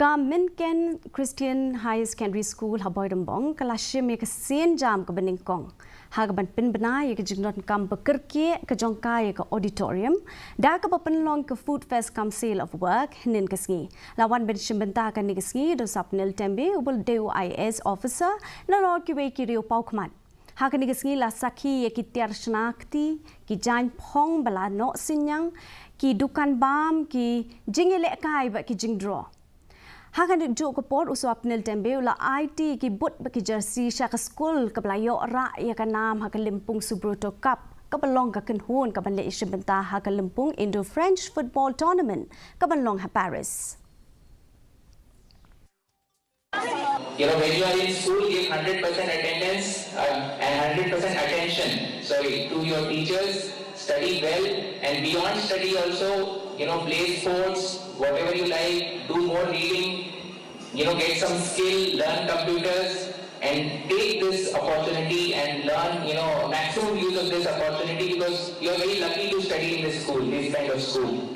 Ka Mynken Christian High Secondary School Haboidambong kalasye me ka sen jam ka beningkong. Hagaban pinbana ye ka jinglum kam bekerke ka jongka ye ka auditorium da ka papenlong ka food fest kam sale of work nin kasngi. Lawan Bynta ka ni kasngi do sapnil tembe ubul deu IS officer na lor ki we ki rio paukman. Haka ni kasngi la sakhi ye ki tiar shnakti ki jan phong bala no sinyang ki dukan bam ki jingele kai ba ki jingdro. Hakan juk ke port usap nil tembe ula IT ki but baki jersey syaka school ke belayo ra ya ka nam haka limpung subroto cup ke belong ka kenhun ka banle Bynta haka limpung Indo French football tournament ke belong ha Paris. When you are in school, give 100% attendance and 100% attention. To your teachers, study well, and beyond study also, play sports, whatever you like, do more reading, get some skill, learn computers, and take this opportunity and learn, maximum use of this opportunity because you are very lucky to study in this school, this kind of school.